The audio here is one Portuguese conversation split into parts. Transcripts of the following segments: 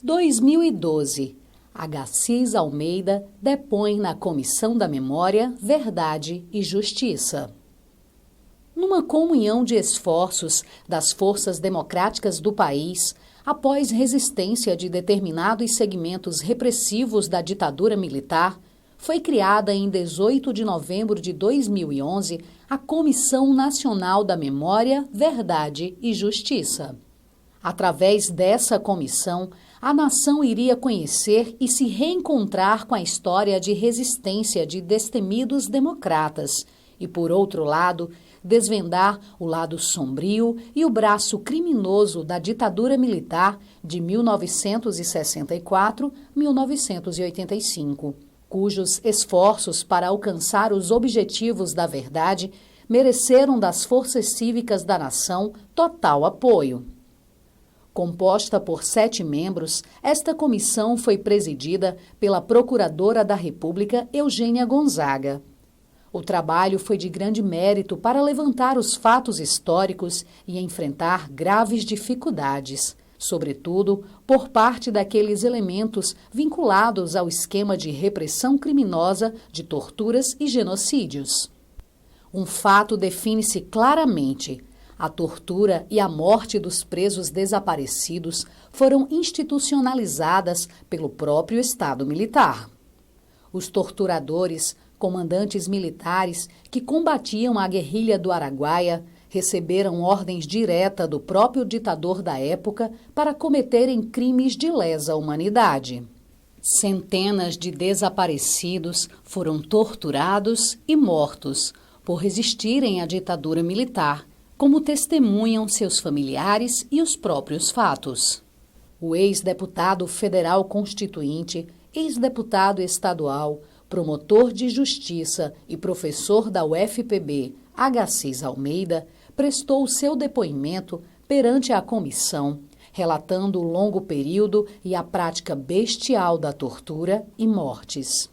2012. Agassiz Almeida depõe na Comissão da Memória, Verdade e Justiça. Numa comunhão de esforços das forças democráticas do país, após resistência de determinados segmentos repressivos da ditadura militar, foi criada em 18 de novembro de 2011 a Comissão Nacional da Memória, Verdade e Justiça. Através dessa comissão, a nação iria conhecer e se reencontrar com a história de resistência de destemidos democratas e, por outro lado, desvendar o lado sombrio e o braço criminoso da ditadura militar de 1964-1985, cujos esforços para alcançar os objetivos da verdade mereceram das forças cívicas da nação total apoio. Composta por 7 membros, esta comissão foi presidida pela Procuradora da República, Eugênia Gonzaga. O trabalho foi de grande mérito para levantar os fatos históricos e enfrentar graves dificuldades, sobretudo por parte daqueles elementos vinculados ao esquema de repressão criminosa de torturas e genocídios. Um fato define-se claramente: a tortura e a morte dos presos desaparecidos foram institucionalizadas pelo próprio Estado militar. Os torturadores, comandantes militares que combatiam a guerrilha do Araguaia, receberam ordens diretas do próprio ditador da época para cometerem crimes de lesa humanidade. Centenas de desaparecidos foram torturados e mortos por resistirem à ditadura militar, como testemunham seus familiares e os próprios fatos. O ex-deputado federal constituinte, ex-deputado estadual, promotor de justiça e professor da UFPB, Agassiz Almeida, prestou seu depoimento perante a comissão, relatando o longo período e a prática bestial da tortura e mortes.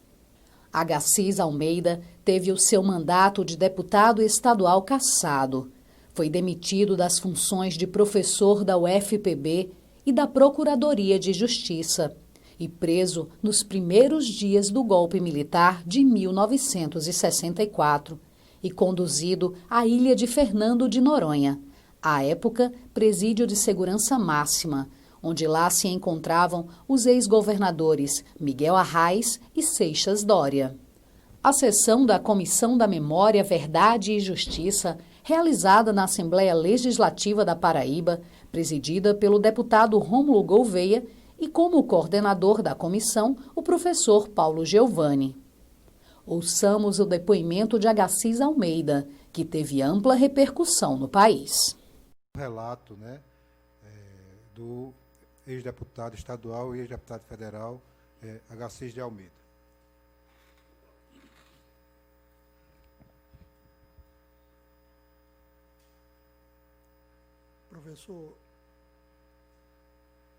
Agassiz Almeida teve o seu mandato de deputado estadual cassado. Foi demitido das funções de professor da UFPB e da Procuradoria de Justiça e preso nos primeiros dias do golpe militar de 1964 e conduzido à ilha de Fernando de Noronha, à época presídio de segurança máxima, onde lá se encontravam os ex-governadores Miguel Arraes e Seixas Dória. A sessão da Comissão da Memória, Verdade e Justiça, realizada na Assembleia Legislativa da Paraíba, presidida pelo deputado Rômulo Gouveia e como coordenador da comissão, o professor Paulo Geovani. Ouçamos o depoimento de Agassiz Almeida, que teve ampla repercussão no país. Relato, do ex-deputado estadual e ex-deputado federal, Agassiz de Almeida. Professor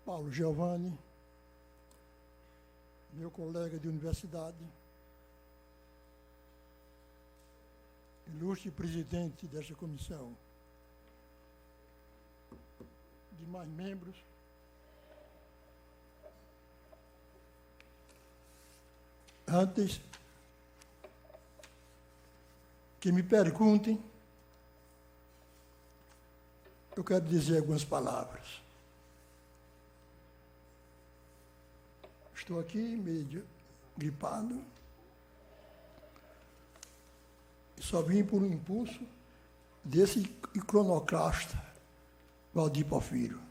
Paulo Geovani, meu colega de universidade, ilustre presidente desta comissão, demais membros, antes que me perguntem, eu quero dizer algumas palavras. Estou aqui meio gripado e só vim por um impulso desse iconoclasta Valdir Porfírio.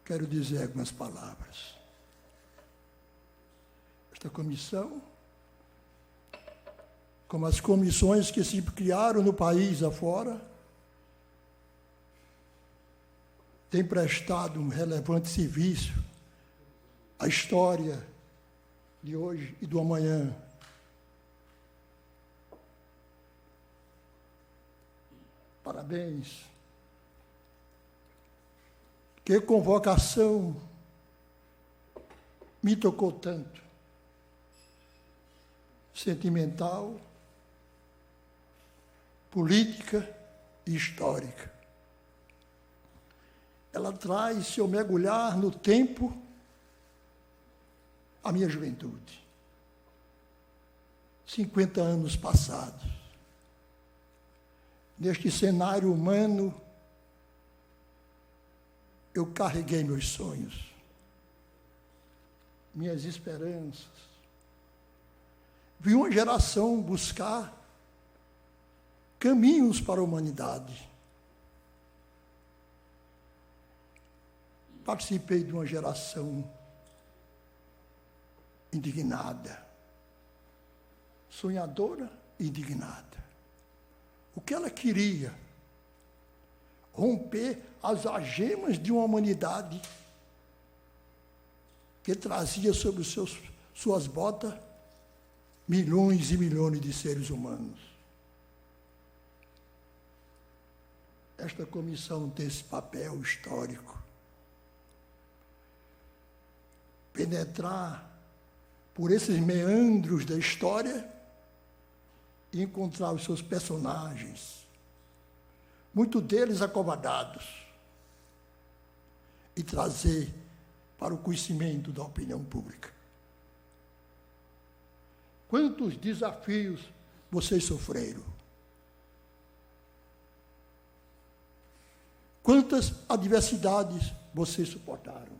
Quero dizer algumas palavras. Esta comissão, como as comissões que se criaram no país afora, tem prestado um relevante serviço à história de hoje e do amanhã. Parabéns. Que convocação me tocou tanto. Sentimental, política e histórica. ela traz, se eu mergulhar no tempo, a minha juventude. 50 anos passados. Neste cenário humano, eu carreguei meus sonhos, minhas esperanças. Vi uma geração buscar caminhos para a humanidade. Participei de uma geração indignada, sonhadora e indignada. O que ela queria? Romper as algemas de uma humanidade que trazia sobre suas botas milhões e milhões de seres humanos. Esta comissão tem esse papel histórico. Penetrar por esses meandros da história e encontrar os seus personagens, muitos deles acovardados, e trazer para o conhecimento da opinião pública. Quantos desafios vocês sofreram? Quantas adversidades vocês suportaram?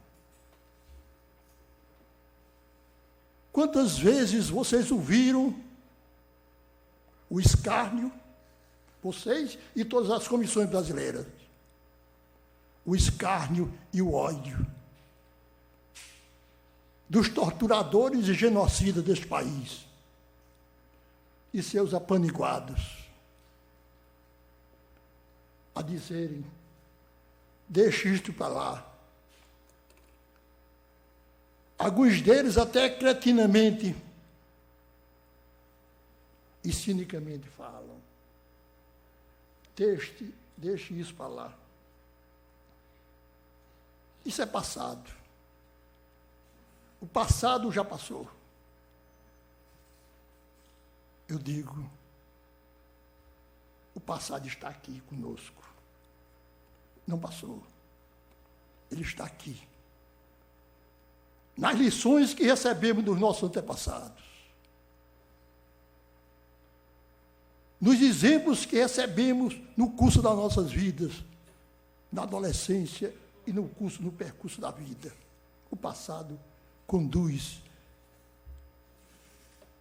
Quantas vezes vocês ouviram o escárnio, vocês e todas as comissões brasileiras, o escárnio e o ódio dos torturadores e genocidas deste país e seus apaniguados, a dizerem: deixe isto para lá. Alguns deles até cretinamente e cinicamente falam: deixe isso para lá. Isso é passado. O passado já passou. Eu digo, o passado está aqui conosco. Não passou. Ele está aqui. Nas lições que recebemos dos nossos antepassados. Nos exemplos que recebemos no curso das nossas vidas, na adolescência e no percurso da vida. O passado conduz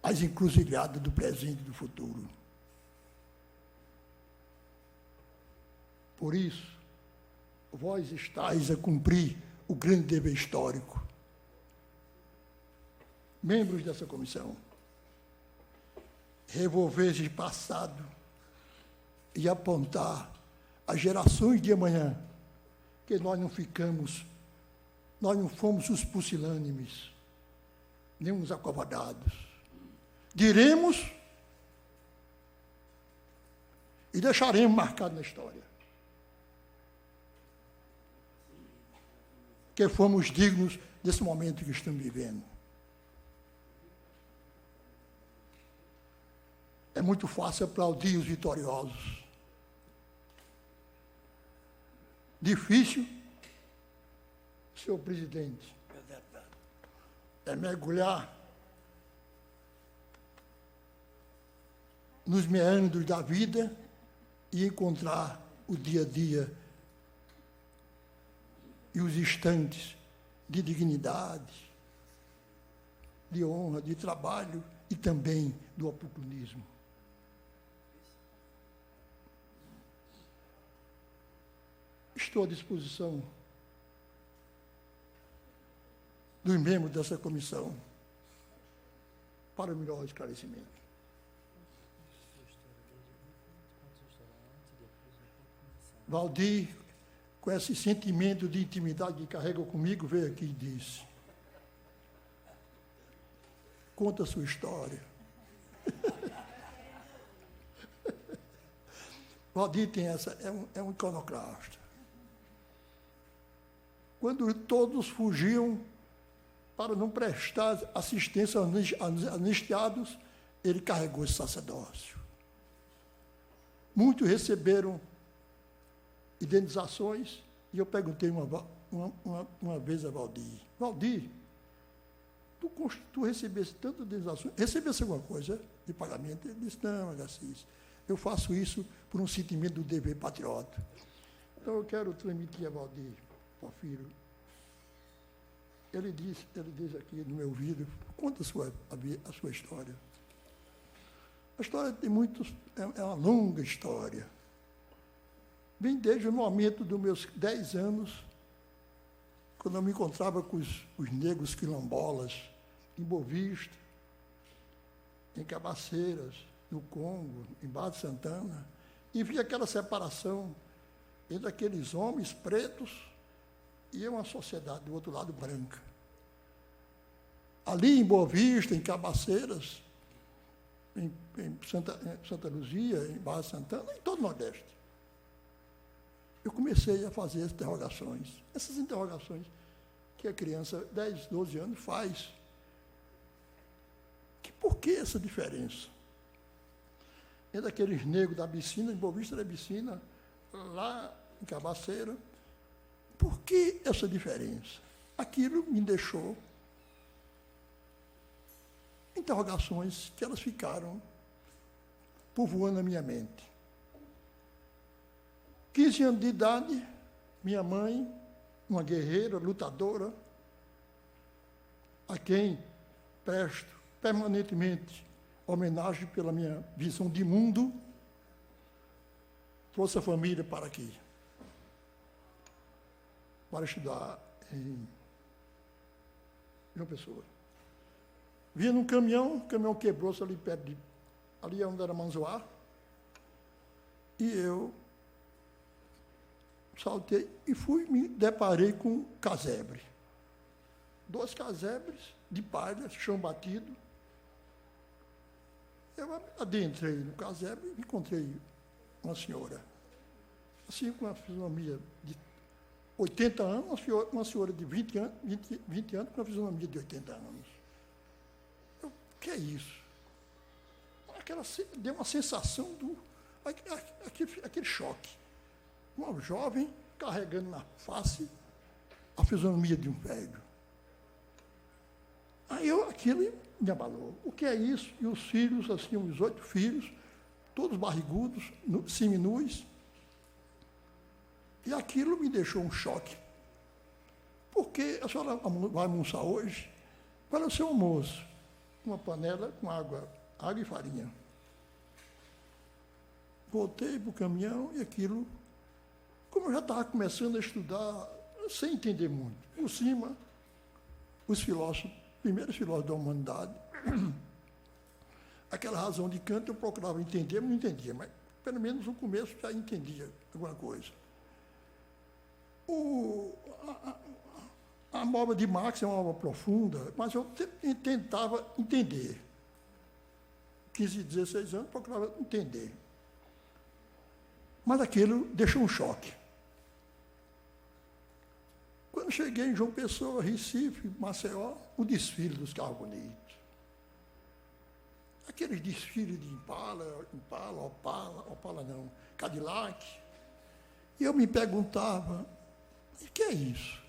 às encruzilhadas do presente e do futuro. Por isso, vós estáis a cumprir o grande dever histórico. Membros dessa comissão, revolver esse passado e apontar às gerações de amanhã que nós não fomos os pusilânimes, nem os acovardados. Diremos e deixaremos marcado na história que fomos dignos desse momento que estamos vivendo. É muito fácil aplaudir os vitoriosos. Difícil, senhor presidente, é mergulhar nos meandros da vida e encontrar o dia a dia e os instantes de dignidade, de honra, de trabalho e também do oportunismo. Estou à disposição dos membros dessa comissão para o melhor esclarecimento. Valdir, com esse sentimento de intimidade que carrega comigo, veio aqui e disse: conta a sua história. Valdir tem essa, é um iconoclasta. Quando todos fugiam para não prestar assistência aos anistiados, ele carregou esse sacerdócio. Muitos receberam indenizações E eu perguntei uma vez a Valdir: Valdir, tu recebesse tanto indenização, recebesse alguma coisa de pagamento? Ele disse: não, Agassiz, eu faço isso por um sentimento do dever patriota. Então eu quero transmitir a Valdir Porfírio. Ele diz aqui no meu ouvido: conta a sua história. A história tem é uma longa história. Vem desde o momento dos meus 10 anos, quando eu me encontrava com os negros quilombolas, em Boa Vista, em Cabaceiras, no Congo, em Barra de Santana, e via aquela separação entre aqueles homens pretos e uma sociedade, do outro lado, branca. Ali em Boa Vista, em Cabaceiras, em Santa Luzia, em Barra de Santana, em todo o Nordeste, eu comecei a fazer as interrogações. Essas interrogações que a criança, 10, 12 anos, faz. Por que essa diferença? Entre aqueles negros da Abissínia, em Boa Vista da Abissínia, lá em Cabaceira, por que essa diferença? Aquilo me deixou interrogações que elas ficaram povoando a minha mente. 15 anos de idade, minha mãe, uma guerreira, lutadora, a quem presto permanentemente homenagem pela minha visão de mundo, trouxe a família para aqui, para estudar em João Pessoa. Vinha num caminhão, o caminhão quebrou-se ali perto ali onde era Manzoá, e eu saltei e me deparei com um casebre. 2 casebres de palha, chão batido. Eu adentrei no casebre e encontrei uma senhora, assim com uma fisionomia de 80 anos, uma senhora de 20 anos com uma fisionomia de 80 anos. O que é isso? Deu uma sensação aquele choque. Um jovem carregando na face a fisionomia de um velho. Aí aquilo me abalou. O que é isso? E os filhos, assim, uns 8 filhos, todos barrigudos, seminus. E aquilo me deixou um choque. Porque a senhora vai almoçar hoje? Para o seu almoço, uma panela com água e farinha. Voltei para o caminhão e aquilo, como eu já estava começando a estudar, sem entender muito, por cima, os filósofos, primeiros filósofos da humanidade, aquela razão de Kant eu procurava entender, mas não entendia, mas pelo menos no começo já entendia alguma coisa. A obra de Marx é uma obra profunda, mas eu tentava entender. 15, 16 anos, procurava entender. Mas aquilo deixou um choque. Quando cheguei em João Pessoa, Recife, Maceió, o desfile dos carros bonitos. Aqueles desfiles de Opala não, Cadillac. E eu me perguntava, o que é isso?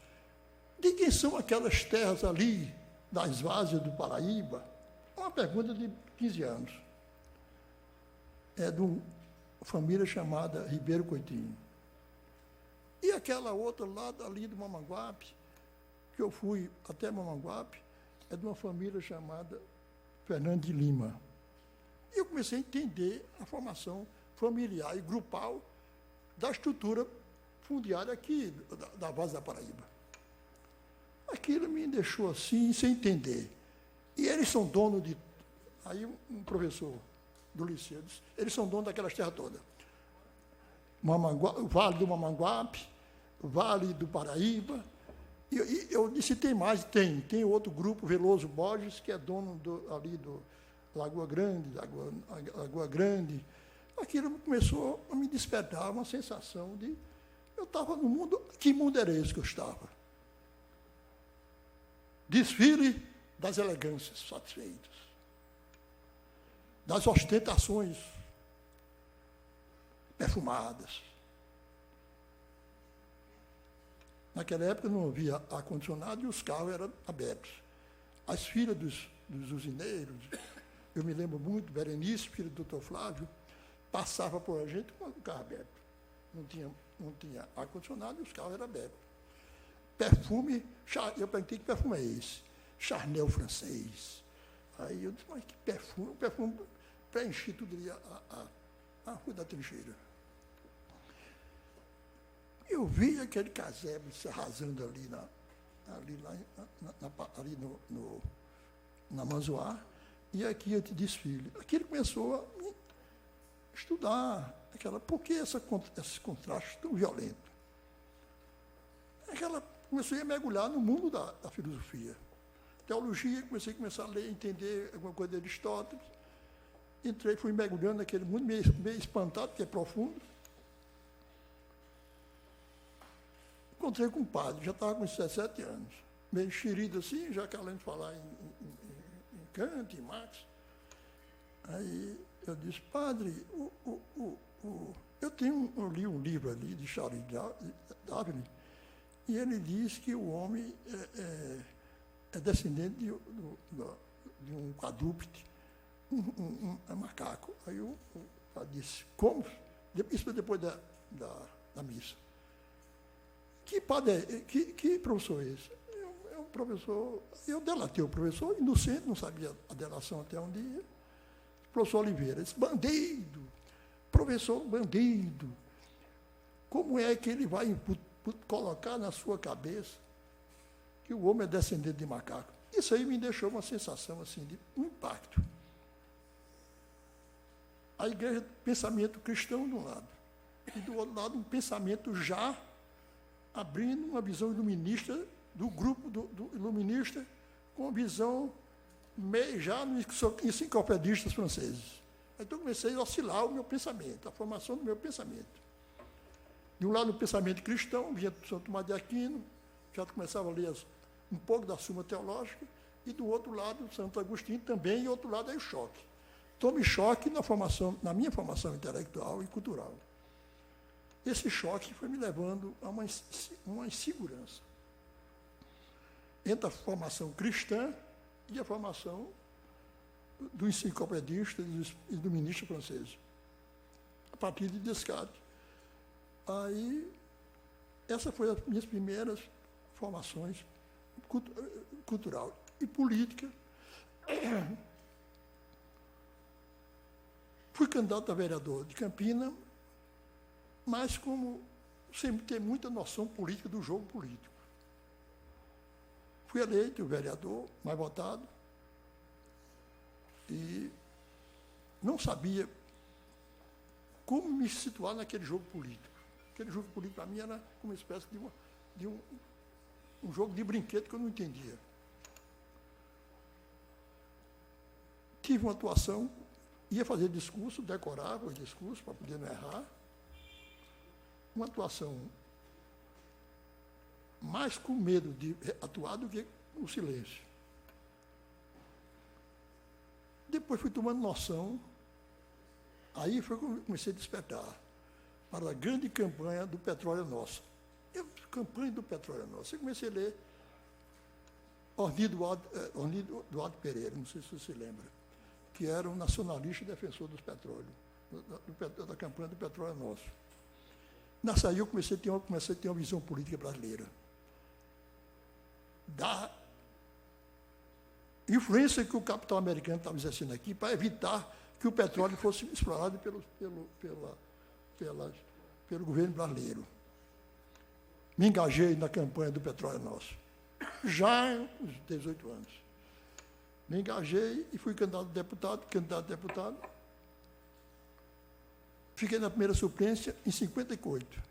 De quem são aquelas terras ali, das várzeas do Paraíba? Uma pergunta de 15 anos. É de uma família chamada Ribeiro Coitinho. E aquela outra lá ali do Mamanguape, que eu fui até Mamanguape, é de uma família chamada Fernando de Lima. E eu comecei a entender a formação familiar e grupal da estrutura fundiária aqui, da Várzea da Paraíba. Aquilo me deixou assim, sem entender. E eles são donos de... Aí um professor do liceu disse, eles são donos daquelas terras todas. O Vale do Mamanguape, o Vale do Paraíba. E eu disse, tem mais? Tem outro grupo, Veloso Borges, que é dono ali do Lagoa Grande. Aquilo começou a me despertar uma sensação de... Eu estava no mundo... Que mundo era esse que eu estava? Desfile das elegâncias satisfeitas, das ostentações perfumadas. Naquela época não havia ar-condicionado e os carros eram abertos. As filhas dos usineiros, eu me lembro muito, Berenice, filha do doutor Flávio, passava por a gente com o carro aberto. Não tinha ar-condicionado e os carros eram abertos. Perfume, eu perguntei que perfume é esse? Chanel francês. Aí eu disse, mas que perfume? O perfume preenche tudo ali a Rua da Trincheira. Eu vi aquele casebre se arrasando ali na Manzoá, e aqui eu te desfile. Aqui ele começou a estudar por que esse contraste tão violento. Comecei a mergulhar no mundo da filosofia. Teologia, comecei a ler, entender alguma coisa de Aristóteles. Entrei, fui mergulhando naquele mundo, meio espantado, porque é profundo. Encontrei com um padre, já estava com 17 anos, meio enxerido assim, já querendo falar em Kant, em Marx. Aí eu disse, padre, eu li um livro ali de Charles Darwin, e ele diz que o homem é descendente de um quadrúpede, um macaco. Aí eu disse, como? Isso foi depois da missa. Que padre que professor é esse? É um professor, eu delatei o professor, inocente, não sabia a delação até um dia. Professor Oliveira, esse bandido, professor bandido, como é que ele vai colocar na sua cabeça que o homem é descendente de macaco? Isso aí me deixou uma sensação assim, de um impacto. A igreja, pensamento cristão de um lado, e do outro lado um pensamento já abrindo uma visão iluminista, do grupo do iluminista, com uma visão meio já enciclopedistas franceses. Então comecei a oscilar o meu pensamento, a formação do meu pensamento. De um lado o pensamento cristão, vinha de São Tomás de Aquino, já começava a ler um pouco da Suma Teológica, e do outro lado Santo Agostinho também, e outro lado aí o choque. Tome choque na minha formação intelectual e cultural. Esse choque foi me levando a uma insegurança entre a formação cristã e a formação do enciclopedista e do ministro francês, a partir de Descartes. Aí, essa foi as minhas primeiras formações cultural e política. Fui candidato a vereador de Campina, mas sem ter muita noção política do jogo político. Fui eleito vereador, mais votado, e não sabia como me situar naquele jogo político. Aquele jogo político, para mim, era como uma espécie de um jogo de brinquedo que eu não entendia. Tive uma atuação, ia fazer discurso, decorava os discursos para poder não errar. Uma atuação mais com medo de atuar do que no silêncio. Depois fui tomando noção, aí foi que eu comecei a despertar para a grande campanha do Petróleo Nosso. Campanha do Petróleo Nosso. Eu comecei a ler Orni Duarte Pereira, não sei se você se lembra, que era um nacionalista e defensor dos petróleos, da campanha do Petróleo Nosso. Nessa aí eu comecei a ter uma visão política brasileira, da influência que o capital americano estava exercendo aqui para evitar que o petróleo fosse explorado pelo governo brasileiro. Me engajei na campanha do Petróleo Nosso, já aos 18 anos. Me engajei e fui candidato a deputado. Fiquei na primeira suplência em 58.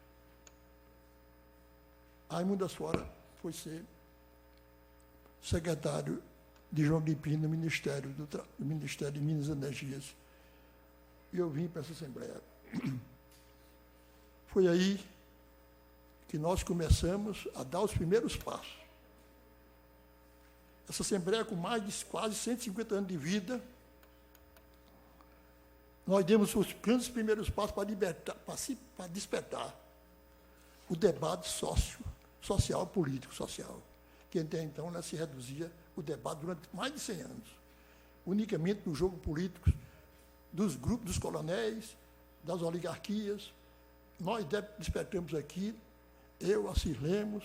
Raimundo Asfora foi ser secretário de João Limpino no Ministério de Minas e Energias. E eu vim para essa Assembleia. Foi aí que nós começamos a dar os primeiros passos. Essa Assembleia, com mais de quase 150 anos de vida, nós demos os grandes primeiros passos para despertar o debate social, político-social, que até então se reduzia o debate durante mais de 100 anos, unicamente no jogo político dos grupos dos coronéis, das oligarquias. Nós despertamos aqui, eu, Assis Lemos,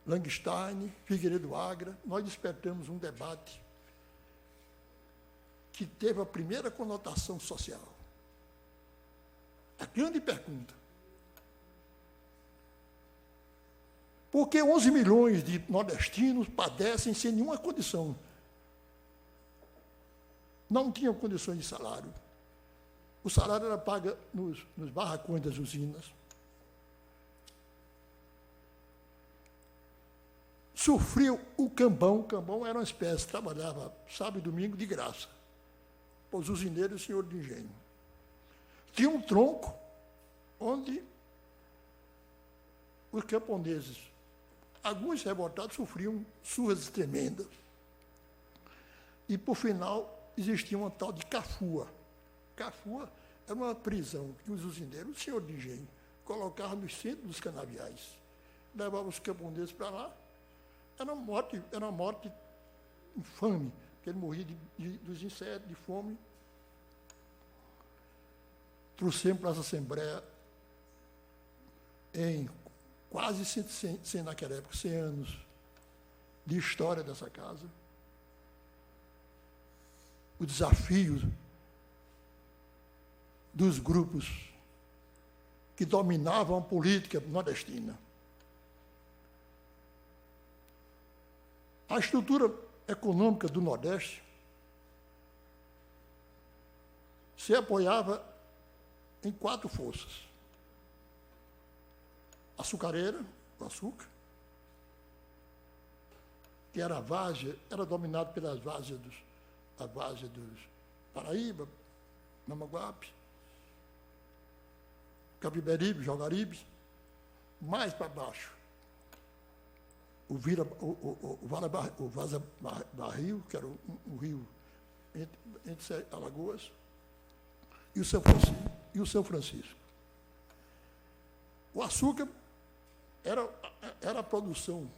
Langstein, Figueiredo Agra, nós despertamos um debate que teve a primeira conotação social. A grande pergunta: por que 11 milhões de nordestinos padecem sem nenhuma condição? Não tinham condições de salário. O salário era pago nos barracões das usinas. Sofreu o cambão. O cambão era uma espécie, trabalhava sábado e domingo de graça, para os usineiros e senhor de engenho. Tinha um tronco onde os camponeses, alguns revoltados, sofriam surras tremendas. E, por final, existia uma tal de cafua. Cafua era uma prisão que os usineiros, o senhor de engenho, colocavam no centro dos canaviais. Levavam os camponeses para lá. Era uma morte infame, porque ele morria dos insetos, de fome. Trouxemos para essa Assembleia, em quase 100, naquela época, 100 anos de história dessa casa, o desafio dos grupos que dominavam a política nordestina. A estrutura econômica do Nordeste se apoiava em 4 forças: açucareira, o açúcar, que era a várzea, era dominado pelas várzeas dos Paraíba, Mamaguape, Capiberibe, Jogaribe. Mais para baixo, o Vaza Barril, que era um rio entre Alagoas, e o São Francisco. O açúcar era a produção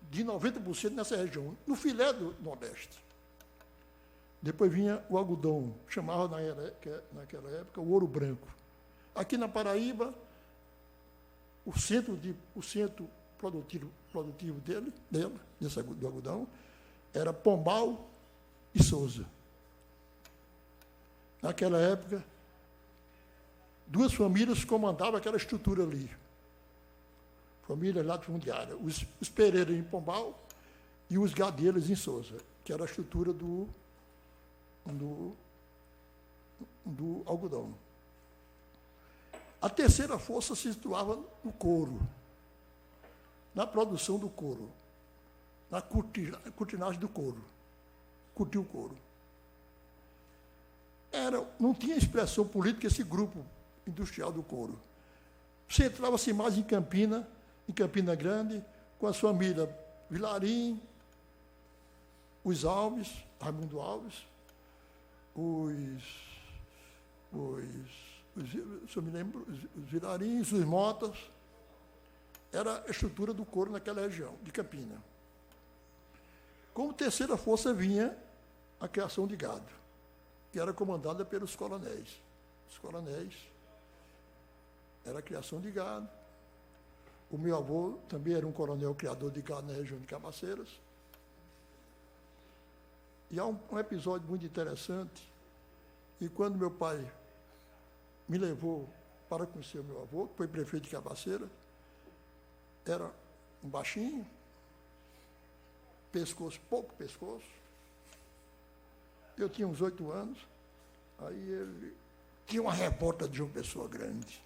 de 90% nessa região, no filé do Nordeste. Depois vinha o algodão, chamava naquela época o ouro branco. Aqui na Paraíba, o centro produtivo do algodão era Pombal e Souza. Naquela época, 2 famílias comandavam aquela estrutura ali. Família latifundiária. Os Pereira em Pombal e os Gadeiros em Souza, que era a estrutura do algodão. A terceira força se situava no couro, na produção do couro, na cortinagem do couro, curtir o couro. Não tinha expressão política esse grupo industrial do couro. Centrava-se mais em Campina Grande, com a família Vilarim, os Alves, Raimundo Alves, se eu me lembro, os Vilarins, os Motas. Era a estrutura do couro naquela região, de Campina. Como terceira força vinha a criação de gado, que era comandada pelos coronéis. Os coronéis era a criação de gado. O meu avô também era um coronel criador de gado na região de Cabaceiras. E há um episódio muito interessante, e quando meu pai me levou para conhecer o meu avô, que foi prefeito de Cabaceiras, era um baixinho, pouco pescoço. Eu tinha uns 8 anos, aí ele tinha uma revolta de João Pessoa grande.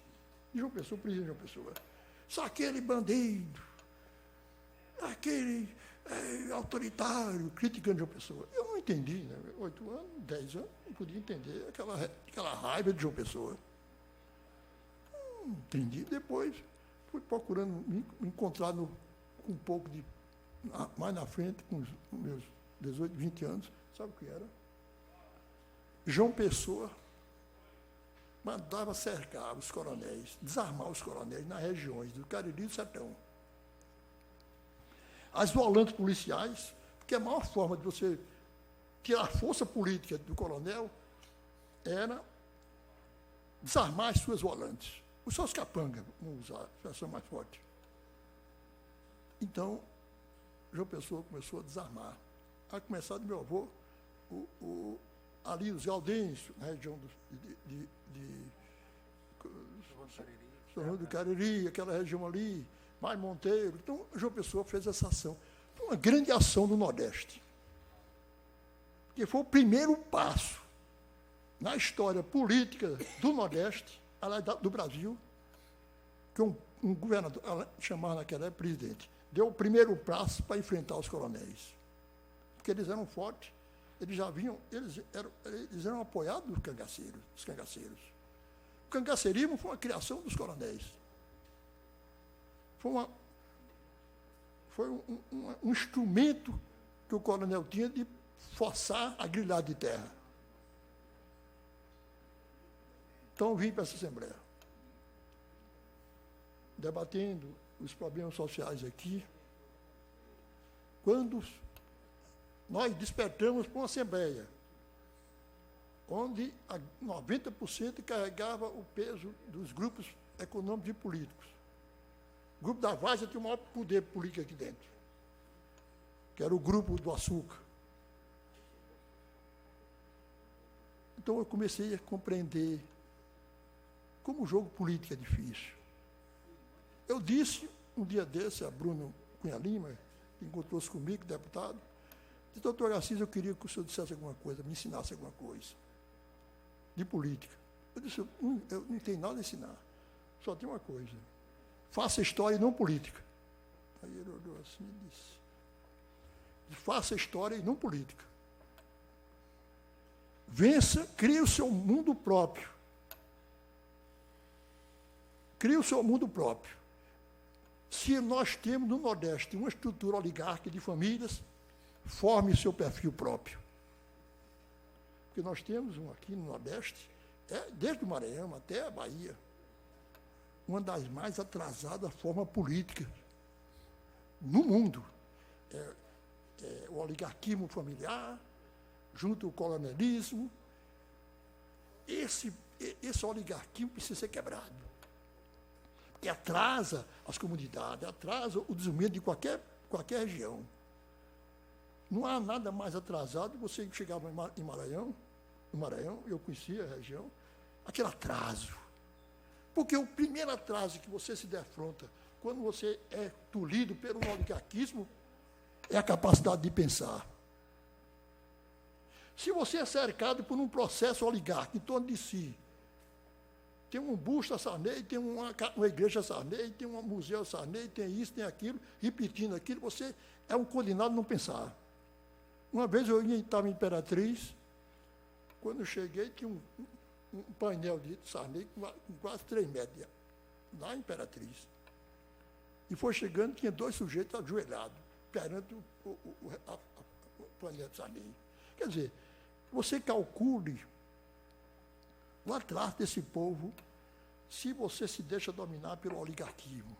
De João Pessoa, presidente de João Pessoa. Só aquele bandido, aquele autoritário, criticando João Pessoa. Eu não entendi, né? 8 anos, 10 anos, não podia entender aquela raiva de João Pessoa. Não entendi. Depois fui procurando me encontrar com um pouco de... mais na frente, com os meus 18, 20 anos, sabe o que era? João Pessoa mandava cercar os coronéis, desarmar os coronéis nas regiões do Cariri e do Sertão. As volantes policiais, porque a maior forma de você tirar a força política do coronel era desarmar as suas volantes. Os seus capangas, vamos usar a expressão mais forte. Então, João Pessoa começou a desarmar. A começar do meu avô, ali os Gaudêncio, na região de São João do Cariri, aquela região ali, mais Monteiro. Então, João Pessoa fez essa ação. Foi uma grande ação do Nordeste. Porque foi o primeiro passo na história política do Nordeste, do Brasil, que um governador, chamado naquela época presidente, deu o primeiro passo para enfrentar os coronéis. Porque eles eram fortes, eles já vinham, eles eram apoiados dos cangaceiros. O cangaceirismo foi uma criação dos coronéis. Foi um instrumento que o coronel tinha de forçar a grilhada de terra. Então, vim para essa Assembleia, debatendo os problemas sociais aqui, quando nós despertamos para uma Assembleia, onde 90% carregava o peso dos grupos econômicos e políticos. O grupo da Várzea tinha o maior poder político aqui dentro, que era o grupo do açúcar. Então, eu comecei a compreender como o jogo político é difícil. Eu disse, um dia desse, a Bruno Cunha Lima, que encontrou-se comigo, deputado, disse: doutor Assis, eu queria que o senhor dissesse alguma coisa, me ensinasse alguma coisa de política. Eu disse: eu não tenho nada a ensinar, só tem uma coisa: faça história e não política. Aí ele olhou assim e disse: faça história e não política. Vença, crie o seu mundo próprio. Crie o seu mundo próprio. Se nós temos no Nordeste uma estrutura oligárquica de famílias, forme o seu perfil próprio. Porque nós temos aqui no Nordeste, desde o Maranhão até a Bahia, uma das mais atrasadas formas políticas no mundo. O oligarquismo familiar, junto ao coronelismo. Esse oligarquismo precisa ser quebrado. Porque atrasa as comunidades, atrasa o desenvolvimento de qualquer região. Não há nada mais atrasado. Você chegava em Maranhão, no Maranhão, eu conhecia a região, aquele atraso. Porque o primeiro atraso que você se defronta quando você é tolhido pelo oligarquismo é a capacidade de pensar. Se você é cercado por um processo oligárquico em torno de si, tem um busto a Sarney, tem uma igreja a Sarney, tem um museu a Sarney, tem isso, tem aquilo, repetindo aquilo, você é um condenado a não pensar. Uma vez eu estava em Imperatriz, quando eu cheguei, tinha um painel de Sarney com quase 3 metros, lá em Imperatriz. E foi chegando, tinha 2 sujeitos ajoelhados, perante o painel de Sarney. Quer dizer, você calcule o atraso desse povo se você se deixa dominar pelo oligarquismo.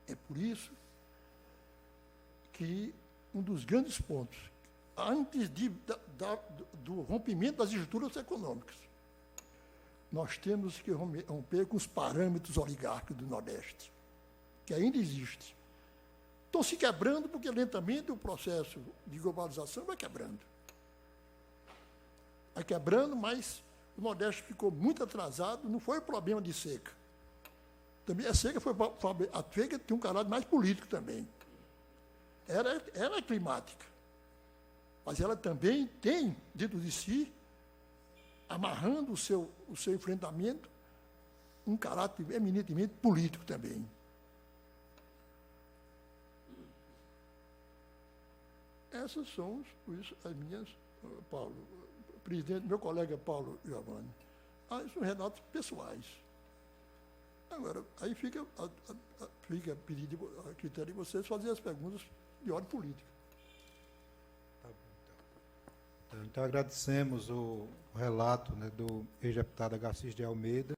É por isso que um dos grandes pontos, antes do rompimento das estruturas econômicas, nós temos que romper com os parâmetros oligárquicos do Nordeste, que ainda existe. Estão se quebrando porque lentamente o processo de globalização vai quebrando. Vai quebrando, mas o Nordeste ficou muito atrasado, não foi o problema de seca. Também a seca tinha um caráter mais político também. Era climática. Mas ela também tem, dentro de si, amarrando o seu enfrentamento, um caráter eminentemente político também. Essas são as minhas, Paulo, presidente, meu colega Paulo Giovanni, são relatos pessoais. Agora, aí fica pedido a critério de vocês fazer as perguntas de ordem política. Tá bom, então. Então, agradecemos o relato, né, do ex-deputado Agassiz de Almeida.